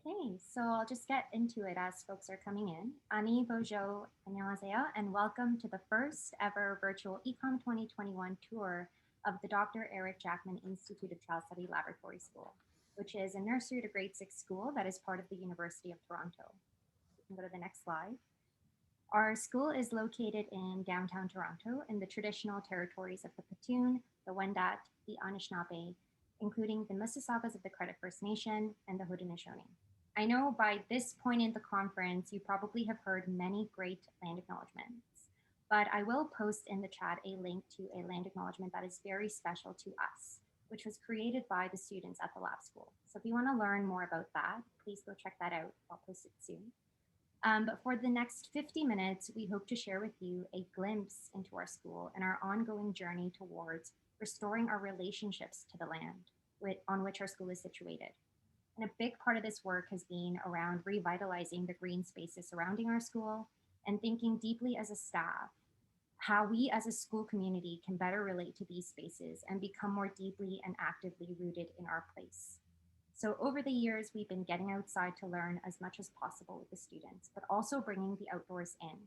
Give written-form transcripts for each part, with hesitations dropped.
Okay, so I'll just get into it as folks are coming in. Ani Bojo, annyeonghaseyo, and welcome to the first ever virtual Econ 2021 tour of the Dr. Eric Jackman Institute of Child Study Laboratory School, which is a nursery to grade 6 school that is part of the University of Toronto. You can go to the next slide. Our school is located in downtown Toronto in the traditional territories of the Petun, the Wendat, the Anishinaabe, including the Mississaugas of the Credit First Nation and the Haudenosaunee. I know by this point in the conference, you probably have heard many great land acknowledgements, but I will post in the chat a link to a land acknowledgement that is very special to us, which was created by the students at the lab school. So if you want to learn more about that, please go check that out. I'll post it soon. But for the next 50 minutes, we hope to share with you a glimpse into our school and our ongoing journey towards restoring our relationships to the land on which our school is situated. And a big part of this work has been around revitalizing the green spaces surrounding our school and thinking deeply as a staff how we as a school community can better relate to these spaces and become more deeply and actively rooted in our place. So over the years, we've been getting outside to learn as much as possible with the students, but also bringing the outdoors in,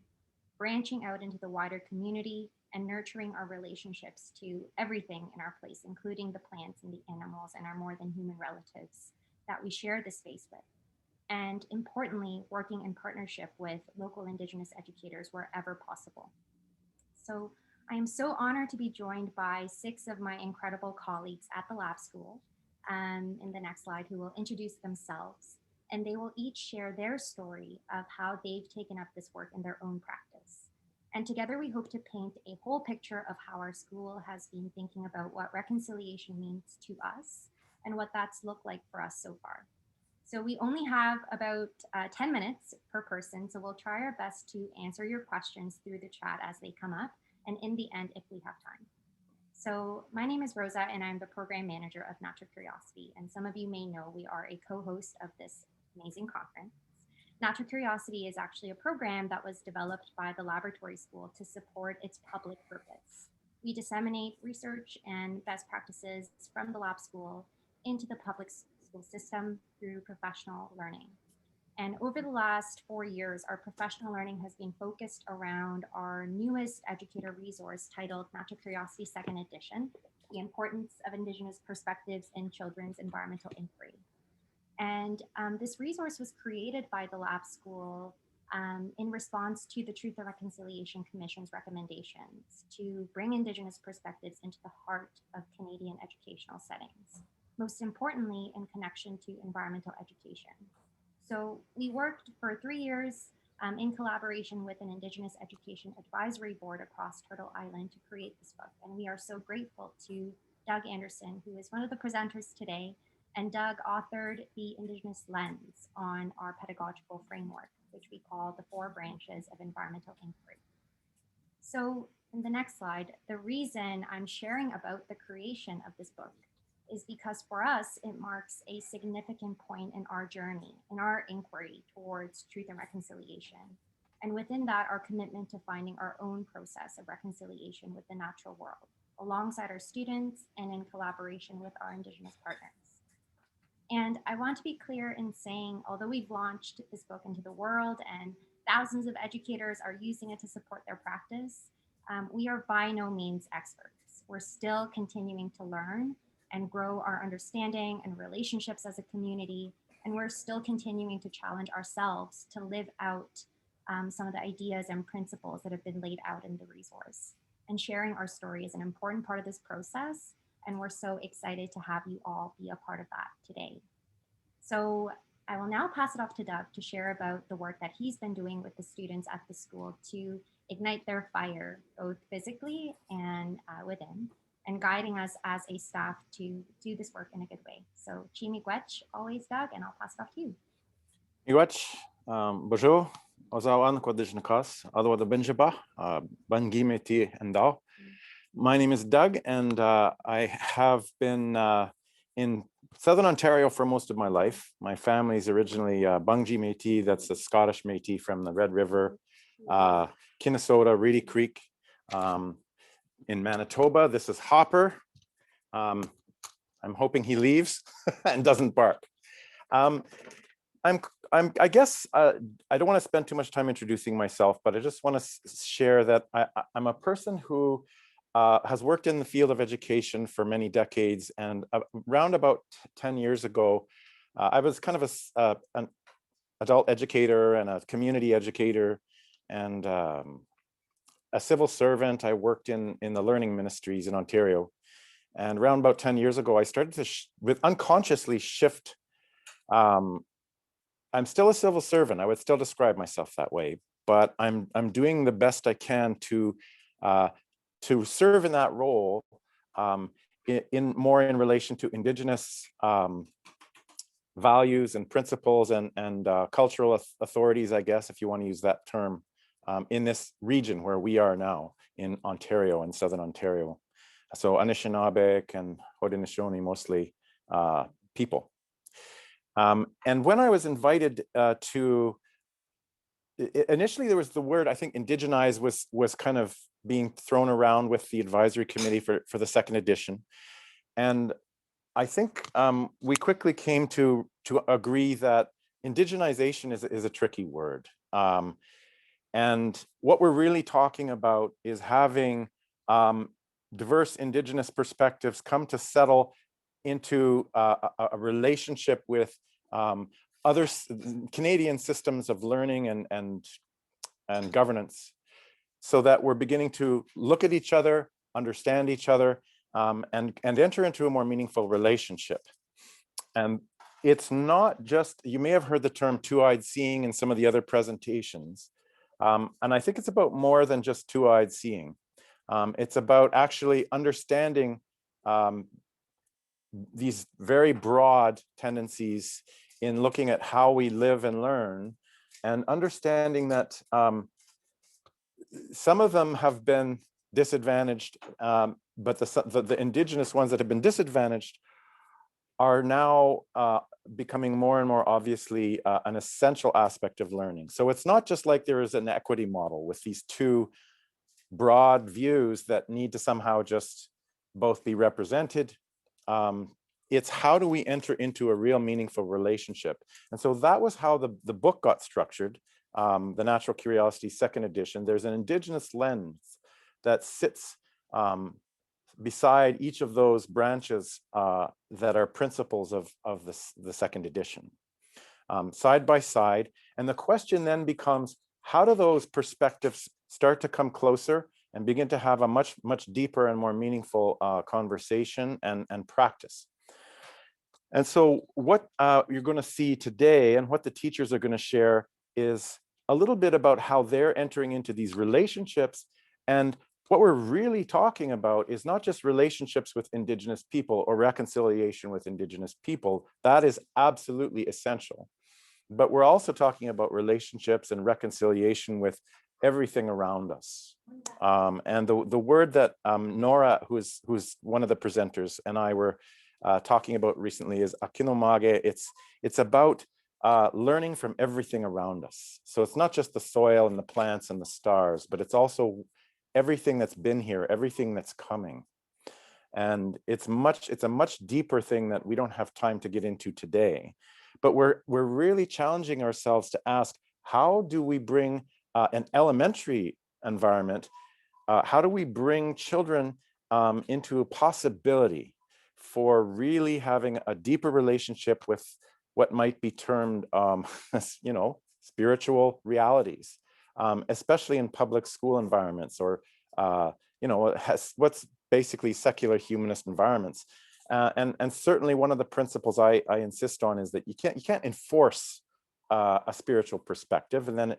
branching out into the wider community and nurturing our relationships to everything in our place, including the plants and the animals and our more than human relatives that we share this space with. And importantly, working in partnership with local Indigenous educators wherever possible. So I am so honored to be joined by 6 of my incredible colleagues at the lab school in the next slide who will introduce themselves. And they will each share their story of how they've taken up this work in their own practice. And together we hope to paint a whole picture of how our school has been thinking about what reconciliation means to us and what that's looked like for us so far. So we only have about 10 minutes per person, so we'll try our best to answer your questions through the chat as they come up, and in the end, if we have time. So my name is Rosa, and I'm the program manager of Natural Curiosity, and some of you may know we are a co-host of this amazing conference. Natural Curiosity is actually a program that was developed by the laboratory school to support its public purpose. We disseminate research and best practices from the lab school into the public school system through professional learning. And over the last 4 years, our professional learning has been focused around our newest educator resource titled Natural Curiosity Second Edition, The Importance of Indigenous Perspectives in Children's Environmental Inquiry. And this resource was created by the lab school in response to the Truth and Reconciliation Commission's recommendations to bring Indigenous perspectives into the heart of Canadian educational settings, most importantly in connection to environmental education. So we worked for 3 years in collaboration with an Indigenous Education Advisory Board across Turtle Island to create this book. And we are so grateful to Doug Anderson, who is one of the presenters today. And Doug authored the Indigenous lens on our pedagogical framework, which we call the 4 branches of environmental inquiry. So in the next slide, the reason I'm sharing about the creation of this book is because for us, it marks a significant point in our journey, in our inquiry towards truth and reconciliation. And within that, our commitment to finding our own process of reconciliation with the natural world, alongside our students and in collaboration with our Indigenous partners. And I want to be clear in saying, although we've launched this book into the world and thousands of educators are using it to support their practice, we are by no means experts. We're still continuing to learn and grow our understanding and relationships as a community. And we're still continuing to challenge ourselves to live out some of the ideas and principles that have been laid out in the resource. And sharing our story is an important part of this process. And we're so excited to have you all be a part of that today. So I will now pass it off to Doug to share about the work that he's been doing with the students at the school to ignite their fire, both physically and within, and guiding us as a staff to do this work in a good way. So Chimi Gwetch, always Doug, and I'll pass it off to you. Miigwech, bonjour, ozawan kwadijnakas, adwada benjaba, bangimeti endao. My name is Doug, and I have been in Southern Ontario for most of my life. My family is originally Bungee Métis, that's the Scottish Métis from the Red River, Kinnesota, Reedy Creek. In Manitoba, this is Hopper. I'm hoping he leaves and doesn't bark. I guess I don't want to spend too much time introducing myself, but I just want to share that I'm a person who has worked in the field of education for many decades, and around about 10 years ago, I was kind of an adult educator and a community educator, and a civil servant. I worked in the learning ministries in Ontario, and around about 10 years ago, I started to unconsciously shift. I'm still a civil servant. I would still describe myself that way, but I'm doing the best I can to serve in that role, in more in relation to Indigenous values and principles and cultural authorities, I guess, if you want to use that term, in this region where we are now in Ontario, in Southern Ontario. So Anishinaabe and Haudenosaunee mostly people. And when I was invited initially there was the word, I think indigenize was kind of being thrown around with the advisory committee for the second edition. And I think we quickly came to agree that indigenization is a tricky word. And what we're really talking about is having diverse Indigenous perspectives come to settle into a relationship with other Canadian systems of learning and governance, so that we're beginning to look at each other, understand each other, and enter into a more meaningful relationship. And it's not just, you may have heard the term two-eyed seeing in some of the other presentations. And I think it's about more than just two-eyed seeing. It's about actually understanding these very broad tendencies in looking at how we live and learn, and understanding that some of them have been disadvantaged, but the Indigenous ones that have been disadvantaged are now becoming more and more obviously an essential aspect of learning. So it's not just like there is an equity model with these two broad views that need to somehow just both be represented. It's how do we enter into a real meaningful relationship? And so that was how the book got structured, The Natural Curiosity second edition. There's an Indigenous lens that sits beside each of those branches that are principles of the second edition, side by side. And the question then becomes, how do those perspectives start to come closer and begin to have a much deeper and more meaningful conversation and practice? And so what you're going to see today and what the teachers are going to share is a little bit about how they're entering into these relationships. And what we're really talking about is not just relationships with Indigenous people or reconciliation with Indigenous people. That is absolutely essential. But we're also talking about relationships and reconciliation with everything around us. And the word that Nora, who's one of the presenters, and I were talking about recently is akinomage. It's about learning from everything around us. So it's not just the soil and the plants and the stars, but it's also everything that's been here, everything that's coming. And it's a much deeper thing that we don't have time to get into today. But we're really challenging ourselves to ask, how do we bring an elementary environment, how do we bring children into a possibility for really having a deeper relationship with what might be termed, spiritual realities, especially in public school environments, or what's basically secular humanist environments. And certainly one of the principles I insist on is that you can't enforce a spiritual perspective, and then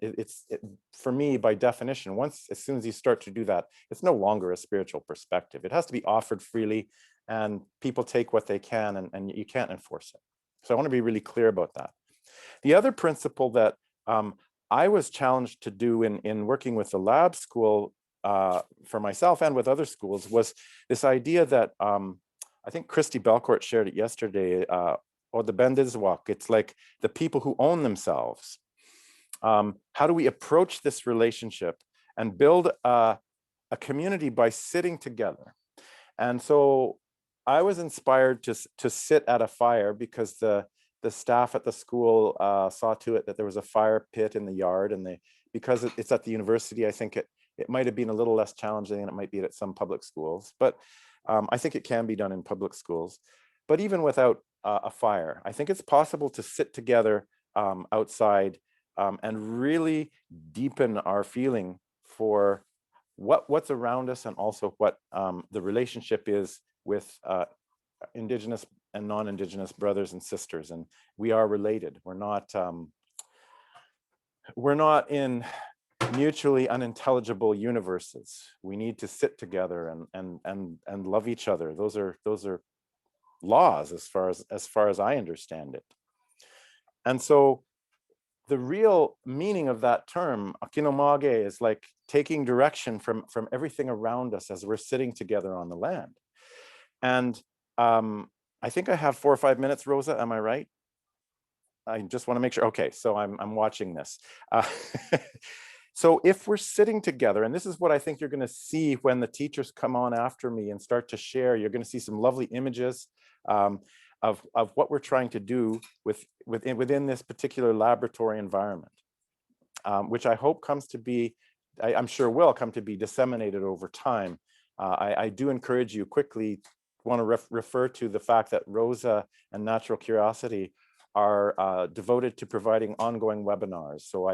for me, by definition, as soon as you start to do that, it's no longer a spiritual perspective. It has to be offered freely, and people take what they can, and you can't enforce it. So I want to be really clear about that. The other principle that I was challenged to do in working with the lab school for myself and with other schools was this idea that I think Christy Belcourt shared it yesterday, or the Bendizwak. It's like the people who own themselves. How do we approach this relationship and build a community by sitting together? And so I was inspired to sit at a fire, because the the staff at the school saw to it that there was a fire pit in the yard, and because it's at the university, I think it might have been a little less challenging than it might be at some public schools, but I think it can be done in public schools. But even without a fire, I think it's possible to sit together outside and really deepen our feeling for what's around us, and also what the relationship is with Indigenous and non-Indigenous brothers and sisters. And we are related. We're not in mutually unintelligible universes. We need to sit together and love each other. Those are laws as far as I understand it. And so the real meaning of that term, akinomage, is like taking direction from everything around us as we're sitting together on the land. And I think I have 4 or 5 minutes, Rosa, am I right? I just want to make sure. Okay, so I'm watching this. So if we're sitting together, and this is what I think you're going to see when the teachers come on after me and start to share, you're going to see some lovely images of what we're trying to do within this particular laboratory environment, which I hope comes to be, I'm sure will come to be disseminated over time. I do encourage you, quickly want to refer to the fact that Rosa and Natural Curiosity are devoted to providing ongoing webinars. So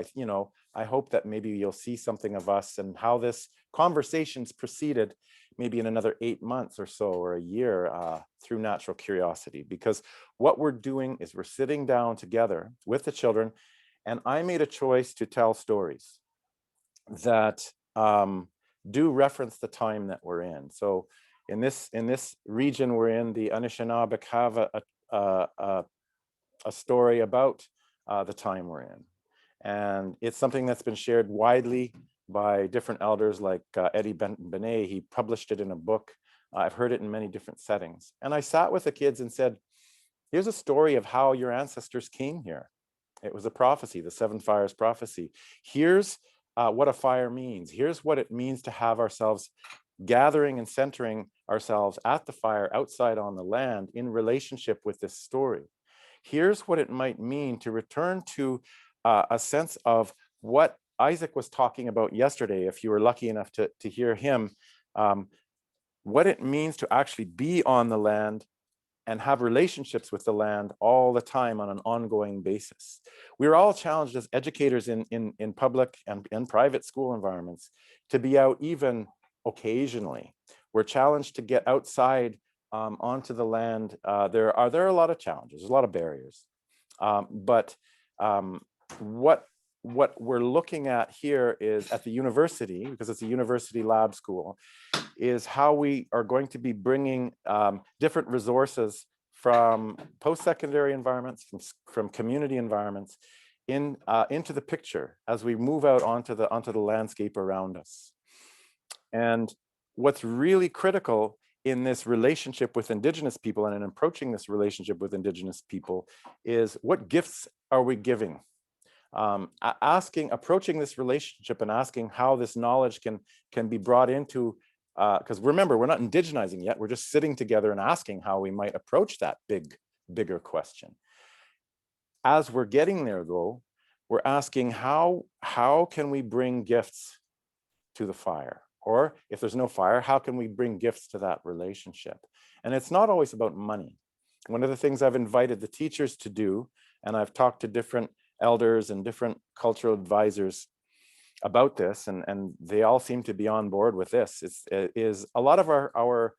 I hope that maybe you'll see something of us and how this conversation's proceeded, maybe in another 8 months or so, or a year, through Natural Curiosity. Because what we're doing is we're sitting down together with the children, and I made a choice to tell stories that do reference the time that we're in. So in this region we're in, the Anishinaabe have a story about the time we're in. And it's something that's been shared widely by different elders, like Eddie Benet. He published it in a book. I've heard it in many different settings. And I sat with the kids and said, here's a story of how your ancestors came here. It was a prophecy, the 7 fires prophecy. Here's what a fire means. Here's what it means to have ourselves gathering and centering ourselves at the fire outside on the land in relationship with this story. Here's what it might mean to return to a sense of what Isaac was talking about yesterday, if you were lucky enough to hear him, what it means to actually be on the land and have relationships with the land all the time on an ongoing basis. We're all challenged as educators in public and private school environments to be out even occasionally. We're challenged to get outside onto the land. There are a lot of challenges, there's a lot of barriers. But what we're looking at here is at the university, because it's a university lab school, is how we are going to be bringing different resources from post-secondary environments, from community environments, into the picture as we move out onto the landscape around us. And what's really critical in this relationship with Indigenous people, and in approaching this relationship with Indigenous people, is what gifts are we giving? Approaching this relationship and asking how this knowledge can be brought into, because remember, we're not indigenizing yet, we're just sitting together and asking how we might approach that bigger question. As we're getting there though, we're asking how can we bring gifts to the fire? Or if there's no fire, how can we bring gifts to that relationship? And it's not always about money. One of the things I've invited the teachers to do, and I've talked to different elders and different cultural advisors about this, and they all seem to be on board with this, is a lot of our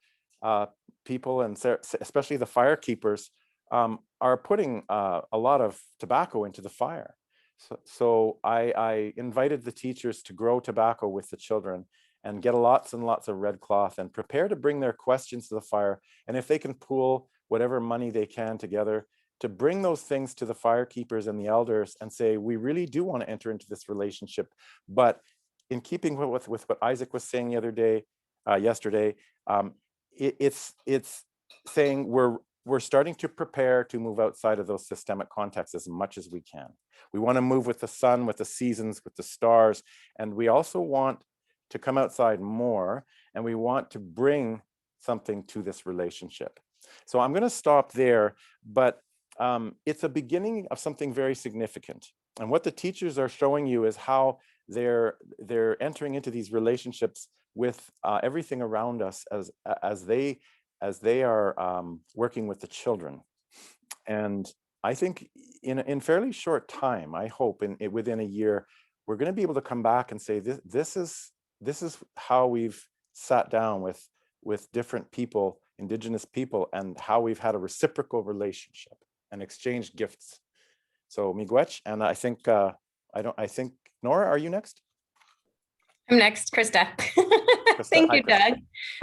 people, and especially the fire keepers, are putting a lot of tobacco into the fire. So I invited the teachers to grow tobacco with the children and get lots and lots of red cloth and prepare to bring their questions to the fire. And if they can pool whatever money they can together, to bring those things to the fire keepers and the elders and say, we really do want to enter into this relationship. But in keeping with what Isaac was saying the other day, yesterday, it's saying we're starting to prepare to move outside of those systemic contexts as much as we can. We want to move with the sun, with the seasons, with the stars, and we also want to come outside more, and we want to bring something to this relationship. So I'm going to stop there, but it's a beginning of something very significant. And what the teachers are showing you is how they're entering into these relationships with everything around us as they are working with the children. And I think in fairly short time, I hope within a year, we're going to be able to come back and say this is how we've sat down with different people, Indigenous people, and how we've had a reciprocal relationship and exchanged gifts. So miigwech, and I think Nora, are you next? I'm next, Krista. Thank you, Doug.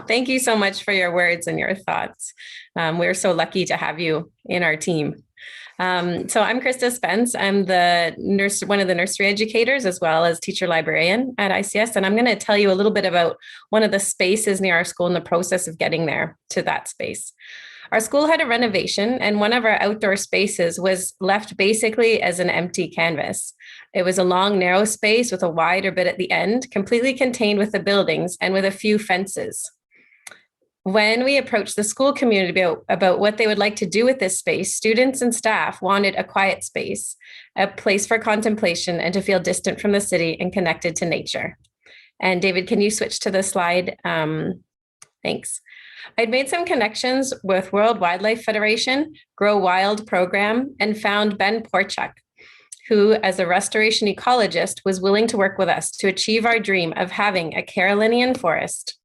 Thank you so much for your words and your thoughts. We're so lucky to have you in our team. So I'm Krista Spence. I'm one of the nursery educators, as well as teacher librarian at ICS. And I'm going to tell you a little bit about one of the spaces near our school and the process of getting there to that space. Our school had a renovation, and one of our outdoor spaces was left basically as an empty canvas. It was a long, narrow space with a wider bit at the end, completely contained with the buildings and with a few fences. When we approached the school community about what they would like to do with this space, students and staff wanted a quiet space, a place for contemplation, and to feel distant from the city and connected to nature. And David, can you switch to the slide? Thanks. I'd made some connections with World Wildlife Federation, Grow Wild program, and found Ben Porchuk, who, as a restoration ecologist, was willing to work with us to achieve our dream of having a Carolinian forest,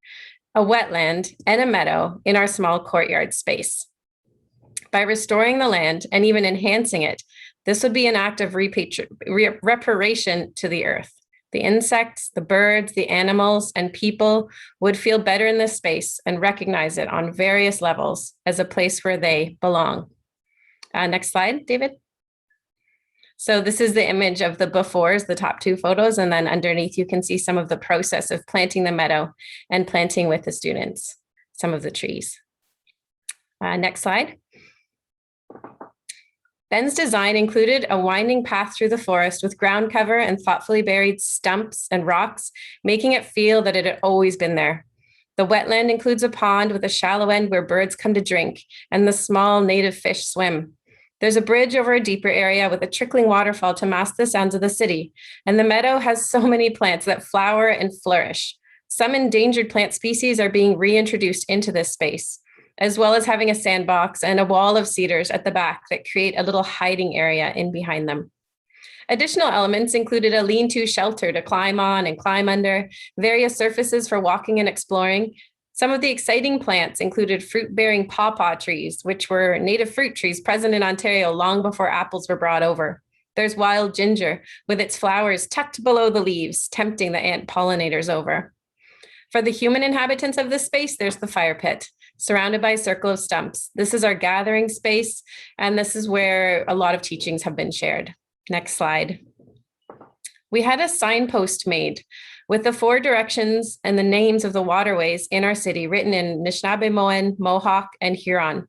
a wetland, and a meadow in our small courtyard space. By restoring the land and even enhancing it, this would be an act of reparation to the earth. The insects, the birds, the animals, and people would feel better in this space and recognize it on various levels as a place where they belong. Next slide, David. So this is the image of the befores, the top two photos, and then underneath you can see some of the process of planting the meadow and planting with the students, some of the trees. Next slide. Ben's design included a winding path through the forest with ground cover and thoughtfully buried stumps and rocks, making it feel that it had always been there. The wetland includes a pond with a shallow end where birds come to drink and the small native fish swim. There's a bridge over a deeper area with a trickling waterfall to mask the sounds of the city. And the meadow has so many plants that flower and flourish. Some endangered plant species are being reintroduced into this space, as well as having a sandbox and a wall of cedars at the back that create a little hiding area in behind them. Additional elements included a lean-to shelter to climb on and climb under, various surfaces for walking and exploring. Some of the exciting plants included fruit-bearing pawpaw trees, which were native fruit trees present in Ontario long before apples were brought over. There's wild ginger, with its flowers tucked below the leaves, tempting the ant pollinators over. For the human inhabitants of this space, there's the fire pit, surrounded by a circle of stumps. This is our gathering space, and this is where a lot of teachings have been shared. Next slide. We had a signpost made with the 4 directions and the names of the waterways in our city written in Anishinaabe, Mohawk, and Huron.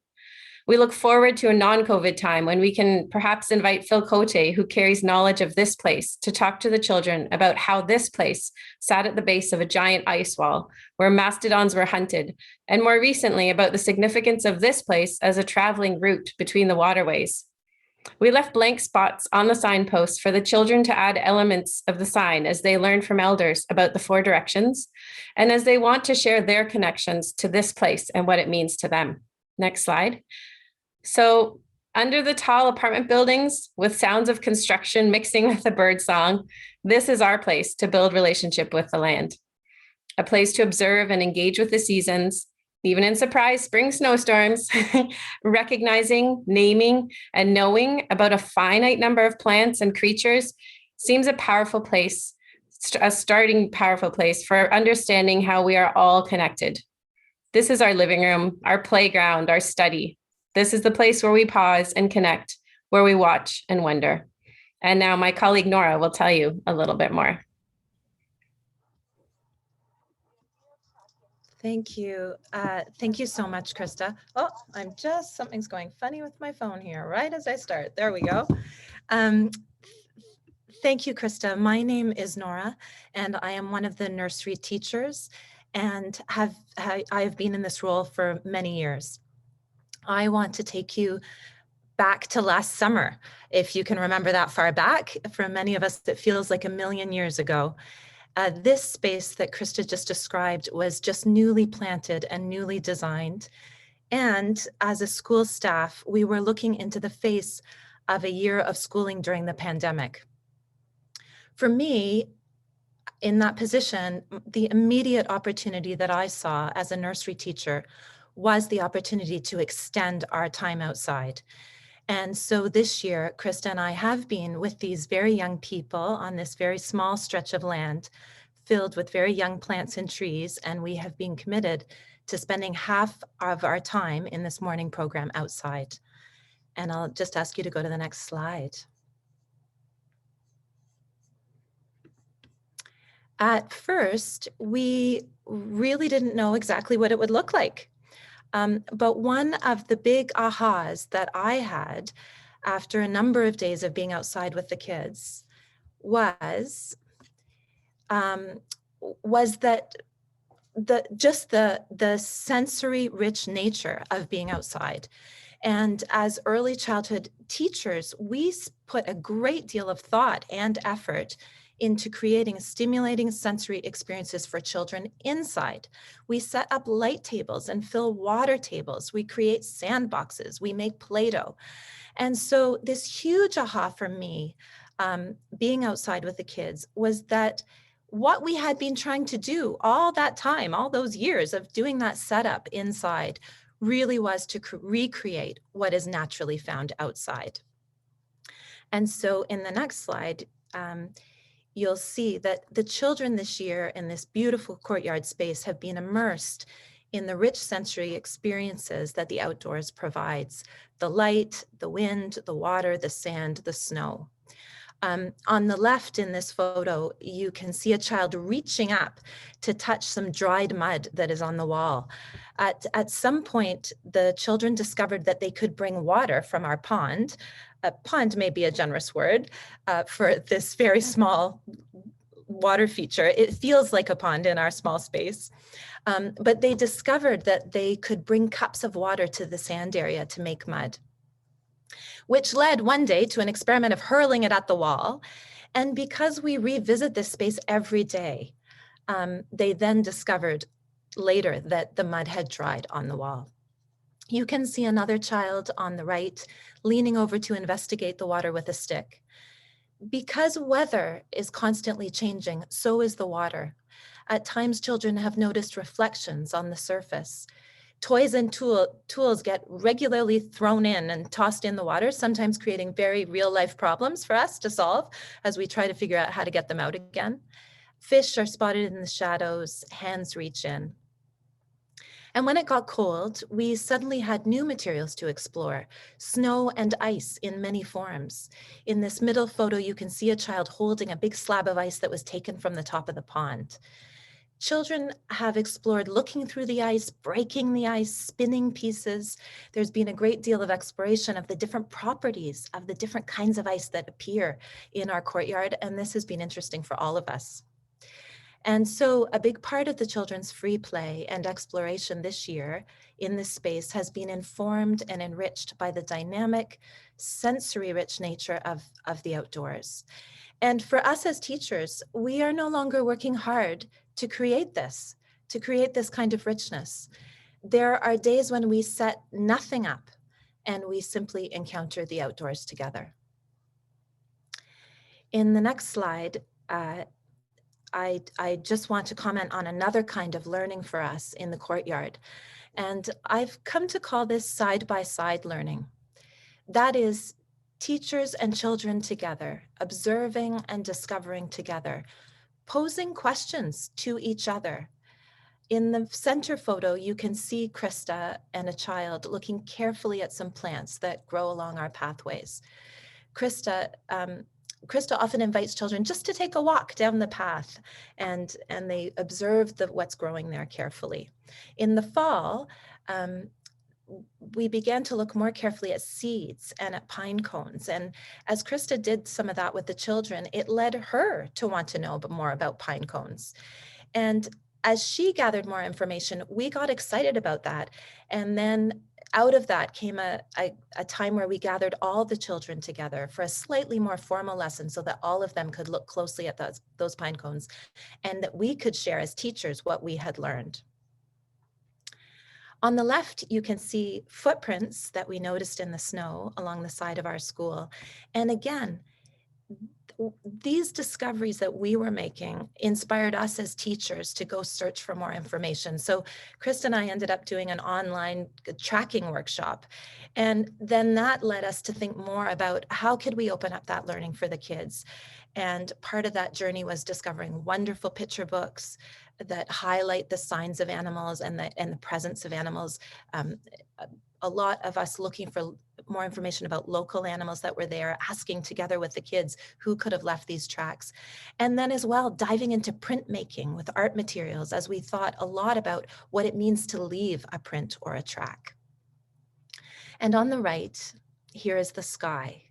We look forward to a non-COVID time when we can perhaps invite Phil Cote, who carries knowledge of this place, to talk to the children about how this place sat at the base of a giant ice wall where mastodons were hunted, and more recently about the significance of this place as a traveling route between the waterways. We left blank spots on the signpost for the children to add elements of the sign as they learn from elders about the 4 directions, and as they want to share their connections to this place and what it means to them. Next slide. So under the tall apartment buildings with sounds of construction mixing with the bird song, this is our place to build relationship with the land. A place to observe and engage with the seasons, even in surprise spring snowstorms, recognizing, naming, and knowing about a finite number of plants and creatures seems a powerful place, a starting powerful place for understanding how we are all connected. This is our living room, our playground, our study. This is the place where we pause and connect, where we watch and wonder. And now my colleague Nora will tell you a little bit more. Thank you. Thank you so much, Krista. Oh, something's going funny with my phone here right as I start. There we go. Thank you, Krista. My name is Nora, and I am one of the nursery teachers, and I have been in this role for many years. I want to take you back to last summer. If you can remember that far back, for many of us, it feels like a million years ago. This space that Krista just described was just newly planted and newly designed. And as a school staff, we were looking into the face of a year of schooling during the pandemic. For me, in that position, the immediate opportunity that I saw as a nursery teacher was the opportunity to extend our time outside. And so this year, Krista and I have been with these very young people on this very small stretch of land filled with very young plants and trees, and we have been committed to spending half of our time in this morning program outside. And I'll just ask you to go to the next slide. At first, we really didn't know exactly what it would look like. But one of the big ahas that I had after a number of days of being outside with the kids was that the sensory rich nature of being outside. And as early childhood teachers, we put a great deal of thought and effort into creating stimulating sensory experiences for children inside. We set up light tables and fill water tables. We create sandboxes. We make Play-Doh. And so this huge aha for me, being outside with the kids, was that what we had been trying to do all that time, all those years of doing that setup inside, really was to recreate what is naturally found outside. And so in the next slide, you'll see that the children this year in this beautiful courtyard space have been immersed in the rich sensory experiences that the outdoors provides: the light, the wind, the water, the sand, the snow. On the left in this photo, you can see a child reaching up to touch some dried mud that is on the wall. At some point, the children discovered that they could bring water from our pond. A pond may be a generous word for this very small water feature. It feels like a pond in our small space. But they discovered that they could bring cups of water to the sand area to make mud, which led one day to an experiment of hurling it at the wall. And because we revisit this space every day, they then discovered later that the mud had dried on the wall. You can see another child on the right leaning over to investigate the water with a stick. Because weather is constantly changing, so is the water. At times, children have noticed reflections on the surface. Toys and tools get regularly thrown in and tossed in the water, sometimes creating very real life problems for us to solve as we try to figure out how to get them out again. Fish are spotted in the shadows, hands reach in. And when it got cold, we suddenly had new materials to explore: snow and ice in many forms. In this middle photo, you can see a child holding a big slab of ice that was taken from the top of the pond. Children have explored looking through the ice, breaking the ice, spinning pieces. There's been a great deal of exploration of the different properties of the different kinds of ice that appear in our courtyard, and this has been interesting for all of us. And so a big part of the children's free play and exploration this year in this space has been informed and enriched by the dynamic, sensory-rich nature of the outdoors. And for us as teachers, we are no longer working hard to create this kind of richness. There are days when we set nothing up and we simply encounter the outdoors together. In the next slide, I just want to comment on another kind of learning for us in the courtyard. And I've come to call this side-by-side learning. That is teachers and children together, observing and discovering together, posing questions to each other. In the center photo, you can see Krista and a child looking carefully at some plants that grow along our pathways. Krista often invites children just to take a walk down the path, and they observe what's growing there carefully. In the fall, we began to look more carefully at seeds and at pine cones. And as Krista did some of that with the children, it led her to want to know more about pine cones. And as she gathered more information, we got excited about that. And then out of that came a time where we gathered all the children together for a slightly more formal lesson so that all of them could look closely at those pine cones and that we could share as teachers what we had learned. On the left, you can see footprints that we noticed in the snow along the side of our school. And again, these discoveries that we were making inspired us as teachers to go search for more information. So Krista and I ended up doing an online tracking workshop. And then that led us to think more about how could we open up that learning for the kids. And part of that journey was discovering wonderful picture books that highlight the signs of animals and the presence of animals. A lot of us looking for more information about local animals that were there, asking together with the kids who could have left these tracks. And then as well, diving into printmaking with art materials as we thought a lot about what it means to leave a print or a track. And on the right, here is the sky,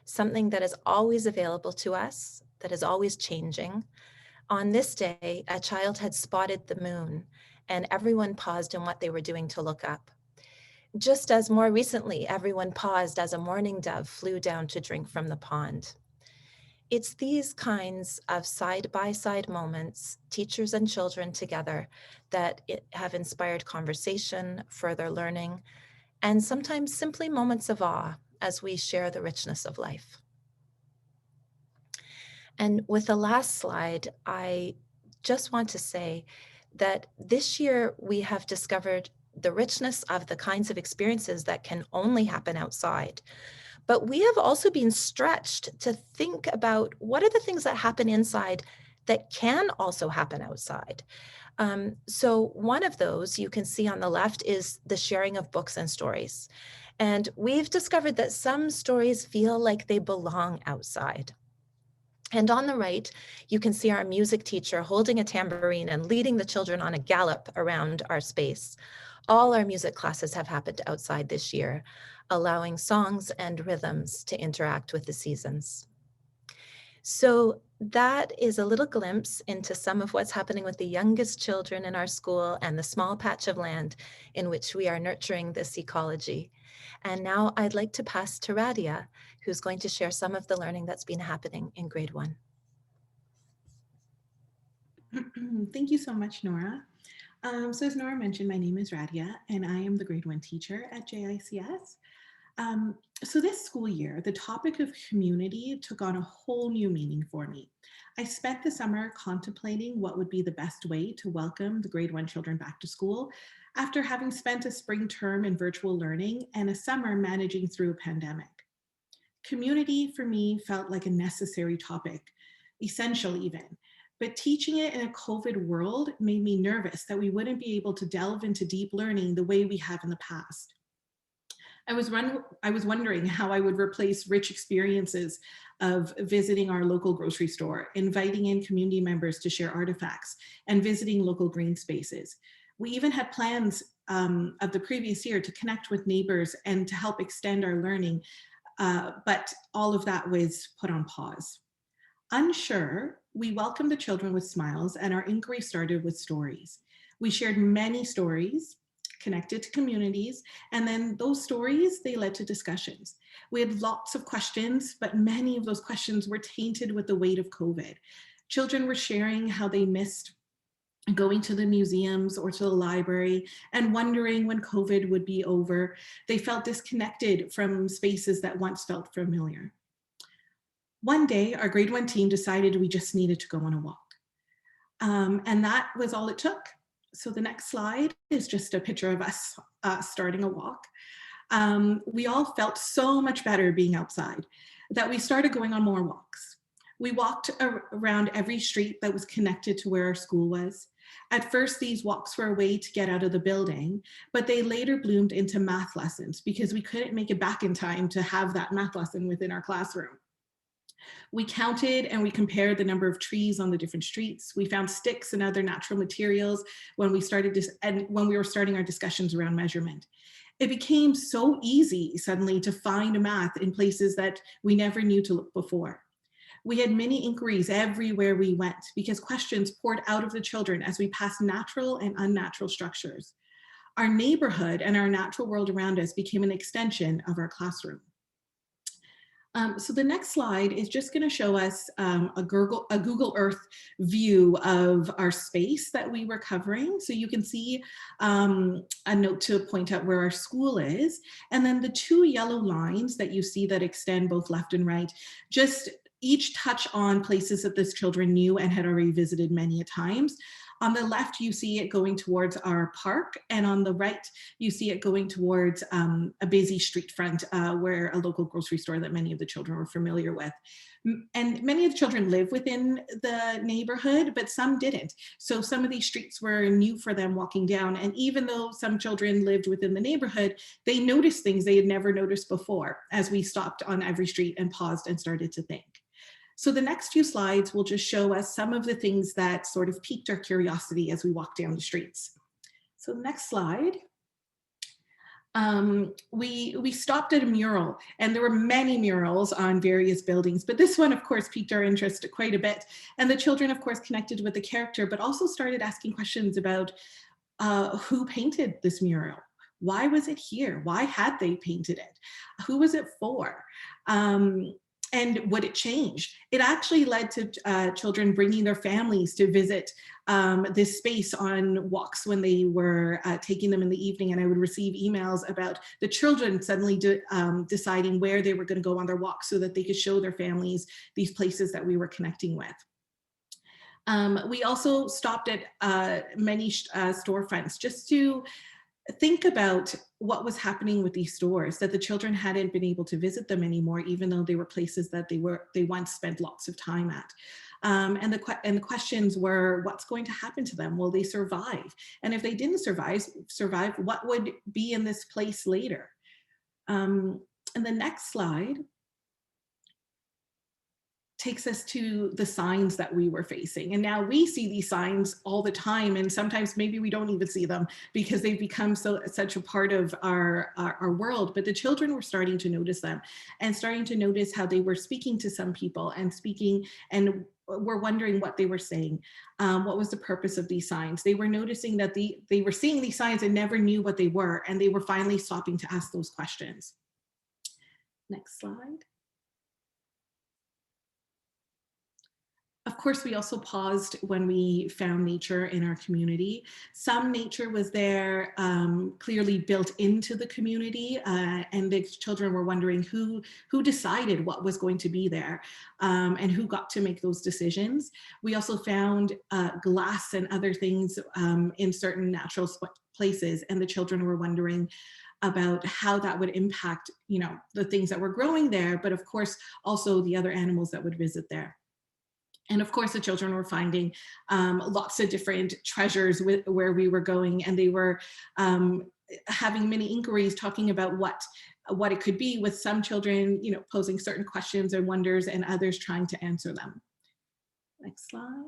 something that is always available to us, that is always changing. On this day, a child had spotted the moon and everyone paused in what they were doing to look up. Just as more recently, everyone paused as a mourning dove flew down to drink from the pond. It's these kinds of side-by-side moments, teachers and children together, that have inspired conversation, further learning, and sometimes simply moments of awe as we share the richness of life. And with the last slide, I just want to say that this year we have discovered the richness of the kinds of experiences that can only happen outside. But we have also been stretched to think about what are the things that happen inside that can also happen outside. So one of those you can see on the left is the sharing of books and stories. And we've discovered that some stories feel like they belong outside. And on the right, you can see our music teacher holding a tambourine and leading the children on a gallop around our space. All our music classes have happened outside this year, allowing songs and rhythms to interact with the seasons. So that is a little glimpse into some of what's happening with the youngest children in our school and the small patch of land in which we are nurturing this ecology. And now I'd like to pass to Radia, who's going to share some of the learning that's been happening in grade 1. Thank you so much, Nora. So as Nora mentioned, my name is Radia, and I am the grade 1 teacher at JICS. So this school year, the topic of community took on a whole new meaning for me. I spent the summer contemplating what would be the best way to welcome the grade 1 children back to school after having spent a spring term in virtual learning and a summer managing through a pandemic. Community for me felt like a necessary topic, essential even. But teaching it in a COVID world made me nervous that we wouldn't be able to delve into deep learning the way we have in the past. I was wondering how I would replace rich experiences of visiting our local grocery store, inviting in community members to share artifacts, and visiting local green spaces. We even had plans of the previous year to connect with neighbors and to help extend our learning, but all of that was put on pause. Unsure, we welcomed the children with smiles and our inquiry started with stories. We shared many stories connected to communities, and then those stories, they led to discussions. We had lots of questions, but many of those questions were tainted with the weight of COVID. Children were sharing how they missed going to the museums or to the library and wondering when COVID would be over. They felt disconnected from spaces that once felt familiar. One day, our grade 1 team decided we just needed to go on a walk. And that was all it took. So the next slide is just a picture of us starting a walk. We all felt so much better being outside that we started going on more walks. We walked around every street that was connected to where our school was. At first, these walks were a way to get out of the building, but they later bloomed into math lessons because we couldn't make it back in time to have that math lesson within our classroom. We counted and we compared the number of trees on the different streets. We found sticks and other natural materials when we were starting our discussions around measurement. It became so easy suddenly to find math in places that we never knew to look before. We had many inquiries everywhere we went because questions poured out of the children as we passed natural and unnatural structures. our neighborhood and our natural world around us became an extension of our classroom. So the next slide is just going to show us a Google Earth view of our space that we were covering. So you can see a note to point out where our school is. And then the two yellow lines that you see that extend both left and right, just each touch on places that the children knew and had already visited many a times. On the left, you see it going towards our park, and on the right, you see it going towards a busy street front where a local grocery store that many of the children were familiar with. And many of the children live within the neighborhood, but some didn't. So some of these streets were new for them walking down. And even though some children lived within the neighborhood, they noticed things they had never noticed before as we stopped on every street and paused and started to think. So the next few slides will just show us some of the things that sort of piqued our curiosity as we walked down the streets. So next slide. We stopped at a mural, and there were many murals on various buildings, but this one, of course, piqued our interest quite a bit. And the children, of course, connected with the character, but also started asking questions about who painted this mural? Why was it here? Why had they painted it? Who was it for? And would it change? It actually led to children bringing their families to visit this space on walks when they were taking them in the evening. And I would receive emails about the children suddenly deciding where they were going to go on their walks so that they could show their families these places that we were connecting with. We also stopped at many storefronts just to think about what was happening with these stores, that the children hadn't been able to visit them anymore, even though they were places that they once spent lots of time at. And the questions were, what's going to happen to them? Will they survive? And if they didn't survive, what would be in this place later? And the next slide takes us to the signs that we were facing. And now we see these signs all the time, and sometimes maybe we don't even see them because they've become such a part of our world, but the children were starting to notice them and starting to notice how they were speaking to some people and were wondering what they were saying. What was the purpose of these signs? They were noticing that they were seeing these signs and never knew what they were, and they were finally stopping to ask those questions. Next slide. Of course, we also paused when we found nature in our community. Some nature was there, clearly built into the community, and the children were wondering who decided what was going to be there, and who got to make those decisions. We also found glass and other things in certain natural places, and the children were wondering about how that would impact, the things that were growing there, but of course, also the other animals that would visit there. And of course, the children were finding lots of different treasures where we were going, and they were having many inquiries talking about what it could be, with some children, posing certain questions or wonders, and others trying to answer them. Next slide.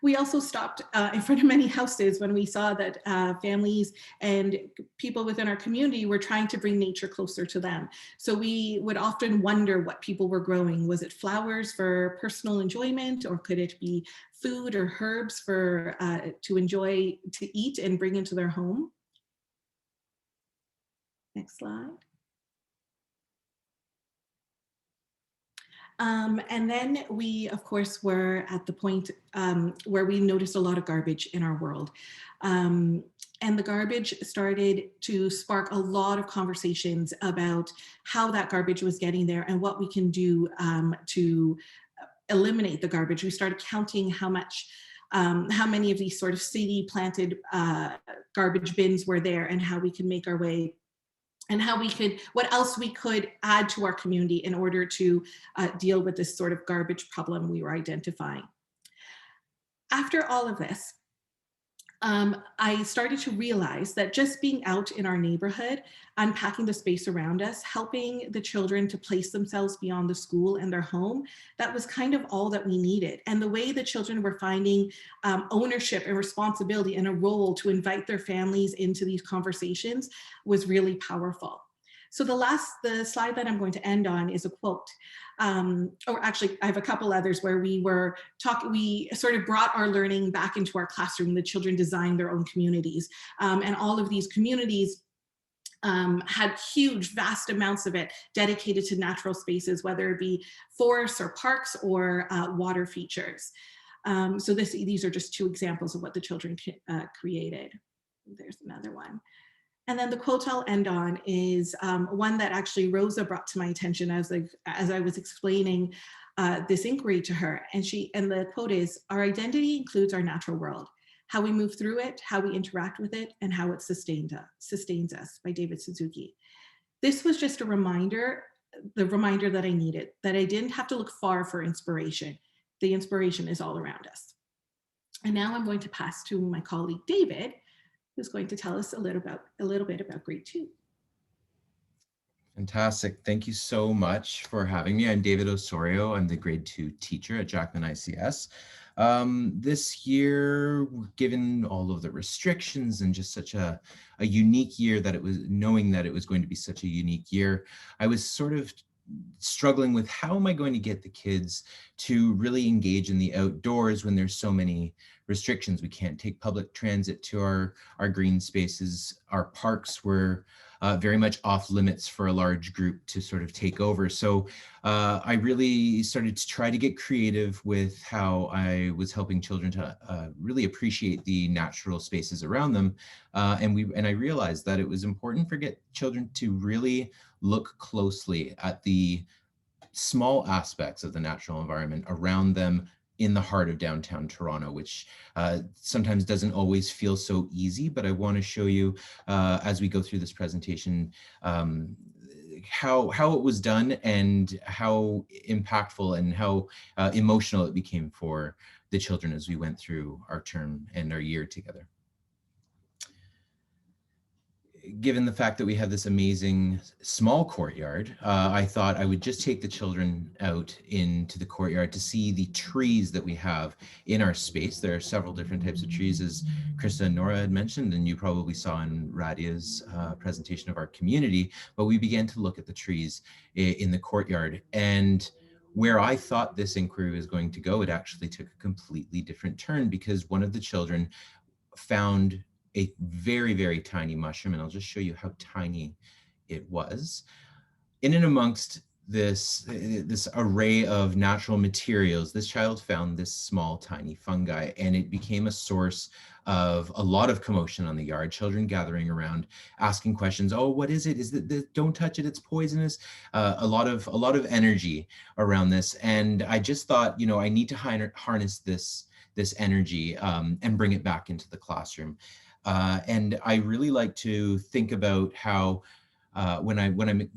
We also stopped in front of many houses when we saw that families and people within our community were trying to bring nature closer to them. So we would often wonder what people were growing. Was it flowers for personal enjoyment, or could it be food or herbs for to enjoy, to eat and bring into their home? Next slide. And then we, of course, were at the point where we noticed a lot of garbage in our world. And the garbage started to spark a lot of conversations about how that garbage was getting there and what we can do to eliminate the garbage. We started counting how many of these sort of city planted garbage bins were there, and how we can make our way, and what else we could add to our community in order to deal with this sort of garbage problem we were identifying. After all of this, I started to realize that just being out in our neighborhood, unpacking the space around us, helping the children to place themselves beyond the school and their home, that was kind of all that we needed. And the way the children were finding ownership and responsibility and a role to invite their families into these conversations was really powerful. So the slide that I'm going to end on is a quote, or actually I have a couple others where we sort of brought our learning back into our classroom. The children designed their own communities, and all of these communities had huge, vast amounts of it dedicated to natural spaces, whether it be forests or parks or water features. So these are just two examples of what the children created. There's another one. And then the quote I'll end on is one that actually Rosa brought to my attention as I was explaining this inquiry to her. And the quote is, "Our identity includes our natural world, how we move through it, how we interact with it, and how it sustains us," by David Suzuki. This was just a reminder, the reminder that I needed, that I didn't have to look far for inspiration. The inspiration is all around us. And now I'm going to pass to my colleague, David, who's going to tell us a little bit about grade 2. Fantastic. Thank you so much for having me. I'm David Osorio. I'm the grade 2 teacher at Jackman ICS. This year, given all of the restrictions and just such a unique year that it was, knowing that it was going to be such a unique year, I was sort of struggling with how am I going to get the kids to really engage in the outdoors when there's so many restrictions. We can't take public transit to our green spaces. Our parks were very much off limits for a large group to sort of take over. So I really started to try to get creative with how I was helping children to really appreciate the natural spaces around them. And I realized that it was important for children to really look closely at the small aspects of the natural environment around them in the heart of downtown Toronto, which sometimes doesn't always feel so easy, but I want to show you as we go through this presentation how it was done and how impactful and how emotional it became for the children as we went through our term and our year together. Given the fact that we have this amazing small courtyard, I thought I would just take the children out into the courtyard to see the trees that we have in our space. There are several different types of trees, as Krista and Nora had mentioned, and you probably saw in Radia's presentation of our community, but we began to look at the trees in the courtyard. And where I thought this inquiry was going to go, it actually took a completely different turn, because one of the children found a very, very tiny mushroom, and I'll just show you how tiny it was. In and amongst this array of natural materials, this child found this small, tiny fungi, and it became a source of a lot of commotion on the yard. Children gathering around, asking questions. Oh, what is it? Is it? Don't touch it. It's poisonous. A lot of energy around this, and I just thought, you know, I need to harness this energy and bring it back into the classroom. And I really like to think about how when I'm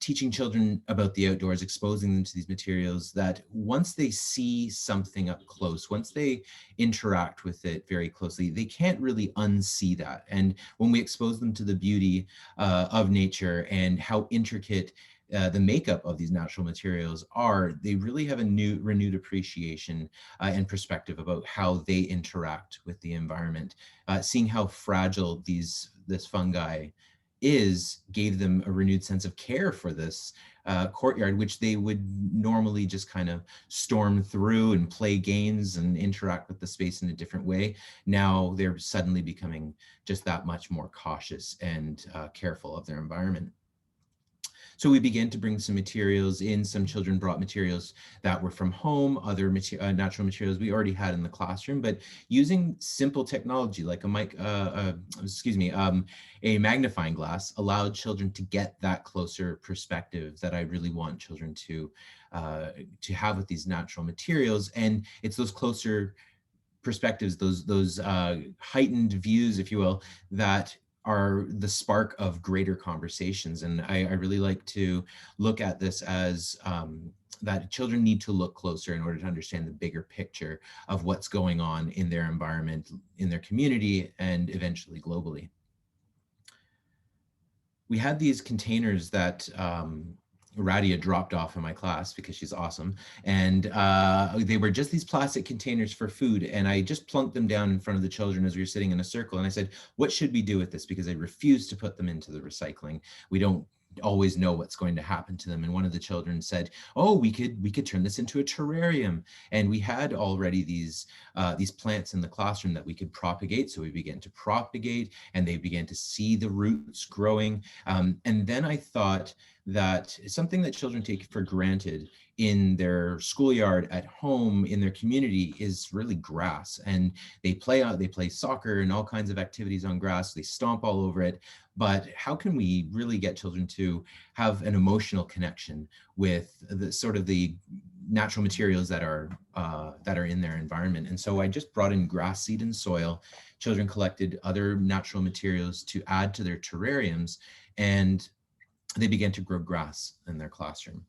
teaching children about the outdoors, exposing them to these materials, that once they see something up close, once they interact with it very closely, they can't really unsee that. And when we expose them to the beauty of nature and how intricate the makeup of these natural materials are, they really have a renewed appreciation and perspective about how they interact with the environment. Seeing how fragile this fungi gave them a renewed sense of care for this courtyard, which they would normally just kind of storm through and play games and interact with the space in a different way. Now they're suddenly becoming just that much more cautious and careful of their environment. So we began to bring some materials in. Some children brought materials that were from home, other natural materials we already had in the classroom, but using simple technology like a magnifying glass allowed children to get that closer perspective that I really want children to have with these natural materials. And it's those closer perspectives, those heightened views, if you will, that are the spark of greater conversations. And I really like to look at this as that children need to look closer in order to understand the bigger picture of what's going on in their environment, in their community, and eventually globally. We had these containers that Radia dropped off in my class because she's awesome. And they were just these plastic containers for food. And I just plunked them down in front of the children as we were sitting in a circle. And I said, what should we do with this? Because I refused to put them into the recycling. We don't always know what's going to happen to them. And one of the children said, oh, we could turn this into a terrarium. And we had already these plants in the classroom that we could propagate. So we began to propagate, and they began to see the roots growing. And then I thought that something that children take for granted in their schoolyard, at home, in their community, is really grass. And they play soccer and all kinds of activities on grass. They stomp all over it. But how can we really get children to have an emotional connection with the sort of the natural materials that are in their environment? And so I just brought in grass seed and soil. Children collected other natural materials to add to their terrariums, and they began to grow grass in their classroom.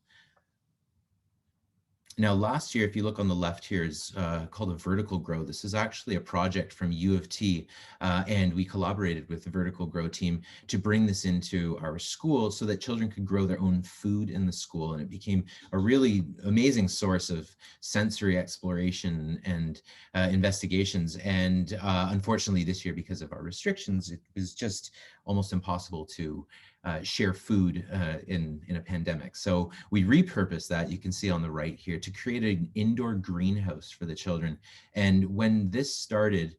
Now, last year, if you look on the left here, is called a vertical grow. This is actually a project from U of T, and we collaborated with the vertical grow team to bring this into our school so that children could grow their own food in the school. And it became a really amazing source of sensory exploration and investigations. And unfortunately, this year, because of our restrictions, it was just almost impossible to share food in a pandemic. So we repurposed that, you can see on the right here, to create an indoor greenhouse for the children. And when this started,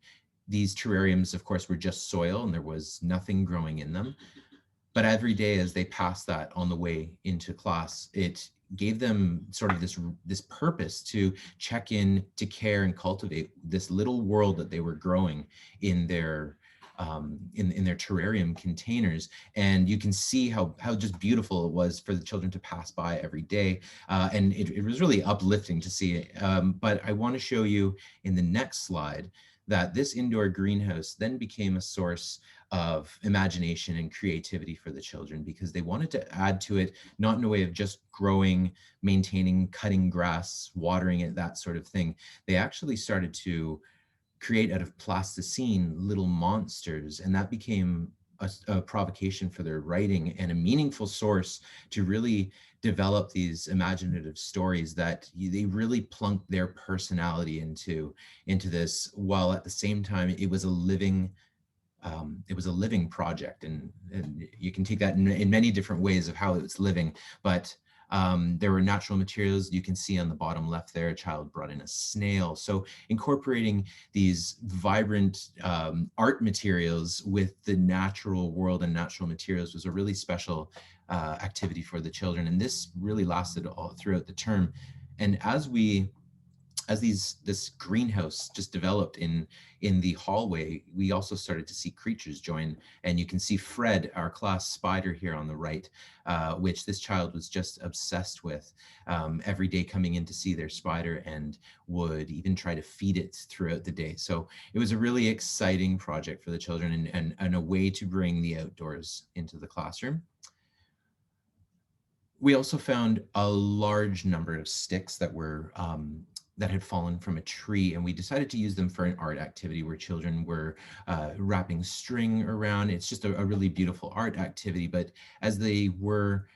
these terrariums, of course, were just soil and there was nothing growing in them. But every day as they passed that on the way into class, it gave them sort of this purpose to check in, to care and cultivate this little world that they were growing in their terrarium containers. And you can see how just beautiful it was for the children to pass by every day. And it was really uplifting to see it. But I want to show you in the next slide that this indoor greenhouse then became a source of imagination and creativity for the children, because they wanted to add to it, not in a way of just growing, maintaining, cutting grass, watering it, that sort of thing. They actually started to create out of plasticine little monsters, and that became a provocation for their writing and a meaningful source to really develop these imaginative stories that they really plunked their personality into this, while at the same time it was a living project. And you can take that in many different ways of how it's living, but there were natural materials. You can see on the bottom left there, a child brought in a snail. So incorporating these vibrant art materials with the natural world and natural materials was a really special activity for the children. And this really lasted all throughout the term. And as this greenhouse just developed in the hallway, we also started to see creatures join. And you can see Fred, our class spider, here on the right, which this child was just obsessed with, every day coming in to see their spider, and would even try to feed it throughout the day. So it was a really exciting project for the children, and a way to bring the outdoors into the classroom. We also found a large number of sticks that were that had fallen from a tree, and we decided to use them for an art activity where children were wrapping string around. It's just a really beautiful art activity. But as they were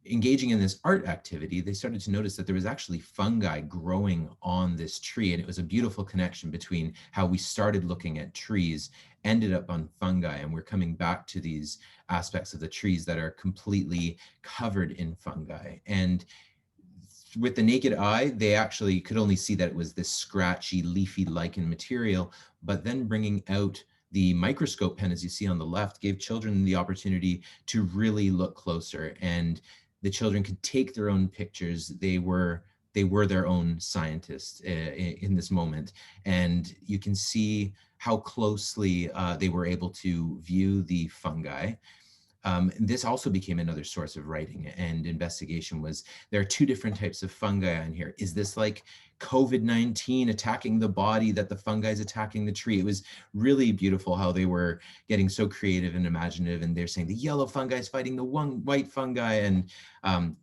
engaging in this art activity, they started to notice that there was actually fungi growing on this tree. And it was a beautiful connection between how we started looking at trees, ended up on fungi, and we're coming back to these aspects of the trees that are completely covered in fungi. And with the naked eye, they actually could only see that it was this scratchy, leafy lichen material. But then bringing out the microscope pen, as you see on the left, gave children the opportunity to really look closer, and the children could take their own pictures. They were their own scientists in this moment. And you can see how closely they were able to view the fungi. This also became another source of writing and investigation. Was there are two different types of fungi on here. Is this like COVID-19 attacking the body, that the fungi is attacking the tree? It was really beautiful how they were getting so creative and imaginative, and they're saying the yellow fungi is fighting the one white fungi, and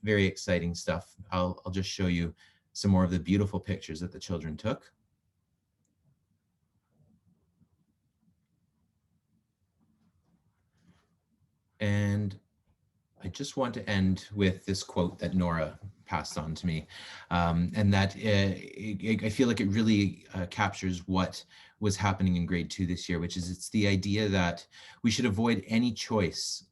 very exciting stuff. I'll just show you some more of the beautiful pictures that the children took. And I just want to end with this quote that Nora passed on to me, and that I feel like it really captures what was happening in grade 2 this year, which is it's the idea that we should avoid any choice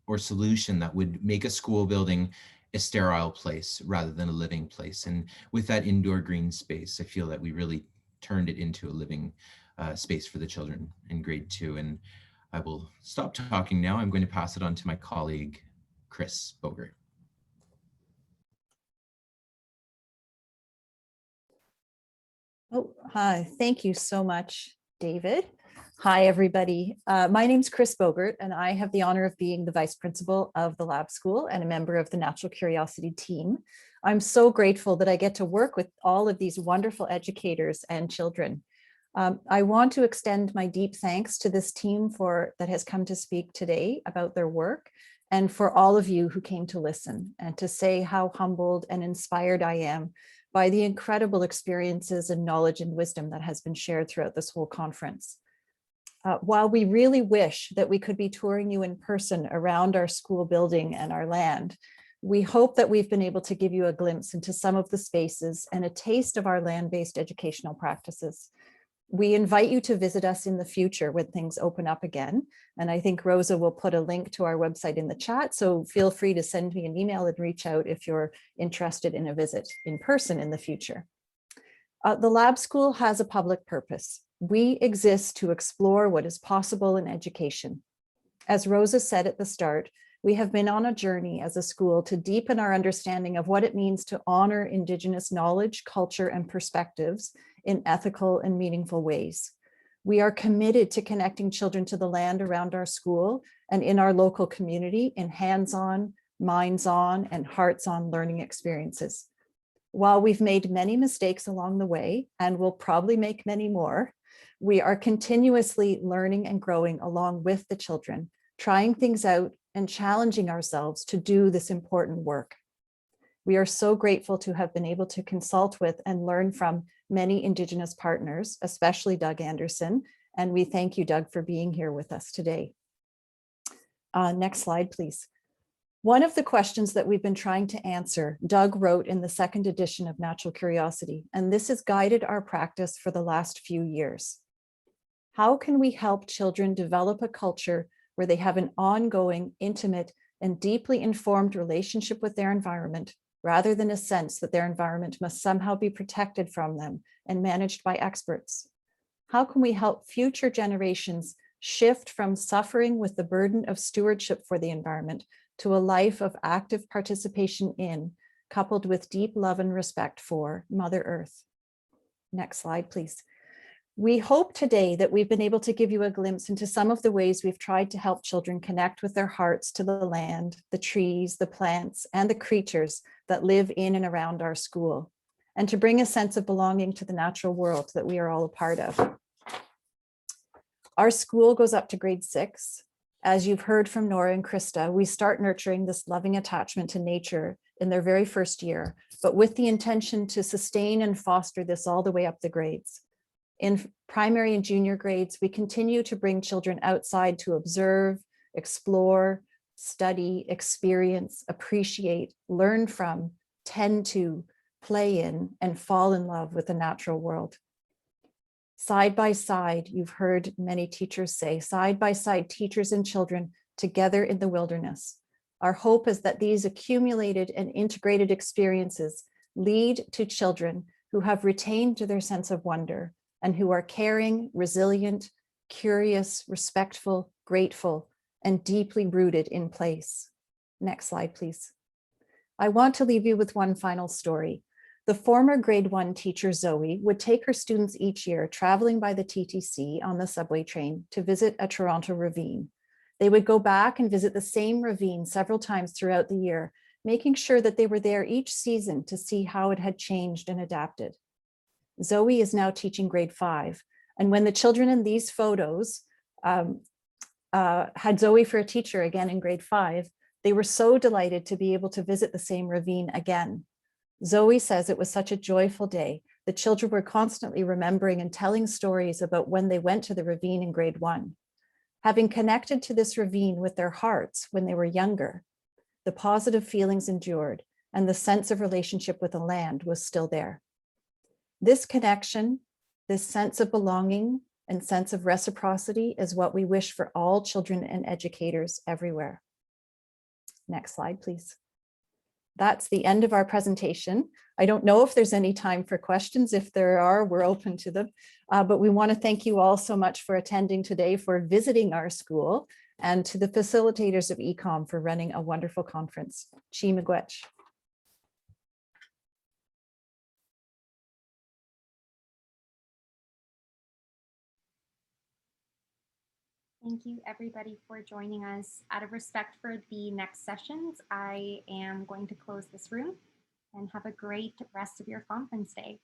or solution that would make a school building a sterile place rather than a living place. And with that indoor green space, I feel that we really turned it into a living space for the children in grade 2. And I will stop talking now. I'm going to pass it on to my colleague, Chris Bogert. Oh, hi. Thank you so much, David. Hi, everybody. My name's Chris Bogert, and I have the honor of being the vice principal of the lab school and a member of the Natural Curiosity team. I'm so grateful that I get to work with all of these wonderful educators and children. I want to extend my deep thanks to this team that has come to speak today about their work, and for all of you who came to listen, and to say how humbled and inspired I am by the incredible experiences and knowledge and wisdom that has been shared throughout this whole conference. While we really wish that we could be touring you in person around our school building and our land, we hope that we've been able to give you a glimpse into some of the spaces and a taste of our land-based educational practices. We invite you to visit us in the future when things open up again. And I think Rosa will put a link to our website in the chat. So feel free to send me an email and reach out if you're interested in a visit in person in the future. The lab school has a public purpose. We exist to explore what is possible in education. As Rosa said at the start, we have been on a journey as a school to deepen our understanding of what it means to honor Indigenous knowledge, culture, and perspectives in ethical and meaningful ways. We are committed to connecting children to the land around our school and in our local community in hands-on, minds-on, and hearts-on learning experiences. While we've made many mistakes along the way, and will probably make many more, we are continuously learning and growing along with the children, trying things out and challenging ourselves to do this important work. We are so grateful to have been able to consult with and learn from many Indigenous partners, especially Doug Anderson, and we thank you, Doug, for being here with us today. Next slide, please. One of the questions that we've been trying to answer, Doug wrote in the second edition of Natural Curiosity, and this has guided our practice for the last few years. How can we help children develop a culture where they have an ongoing, intimate, and deeply informed relationship with their environment, rather than a sense that their environment must somehow be protected from them and managed by experts? How can we help future generations shift from suffering with the burden of stewardship for the environment to a life of active participation in, coupled with deep love and respect for Mother Earth? Next slide, please. We hope today that we've been able to give you a glimpse into some of the ways we've tried to help children connect with their hearts to the land, the trees, the plants, and the creatures that live in and around our school, and to bring a sense of belonging to the natural world that we are all a part of. Our school goes up to grade 6. As you've heard from Nora and Krista, we start nurturing this loving attachment to nature in their very first year, but with the intention to sustain and foster this all the way up the grades. In primary and junior grades, we continue to bring children outside to observe, explore, study, experience, appreciate, learn from, tend to, play in, and fall in love with the natural world. Side by side, you've heard many teachers say, side by side, teachers and children together in the wilderness. Our hope is that these accumulated and integrated experiences lead to children who have retained their sense of wonder and who are caring, resilient, curious, respectful, grateful, and deeply rooted in place. Next slide, please. I want to leave you with one final story. The former grade 1 teacher, Zoe, would take her students each year traveling by the TTC on the subway train to visit a Toronto ravine. They would go back and visit the same ravine several times throughout the year, making sure that they were there each season to see how it had changed and adapted. Zoe is now teaching grade 5. And when the children in these photos had Zoe for a teacher again in grade 5, they were so delighted to be able to visit the same ravine again. Zoe says it was such a joyful day. The children were constantly remembering and telling stories about when they went to the ravine in grade 1. Having connected to this ravine with their hearts when they were younger, the positive feelings endured and the sense of relationship with the land was still there. This connection, this sense of belonging and sense of reciprocity is what we wish for all children and educators everywhere. Next slide, please. That's the end of our presentation. I don't know if there's any time for questions. If there are, we're open to them. But we want to thank you all so much for attending today, for visiting our school, and to the facilitators of Ecom for running a wonderful conference. Chi miigwech. Thank you, everybody, for joining us. Out of respect for the next sessions, I am going to close this room, and have a great rest of your conference day.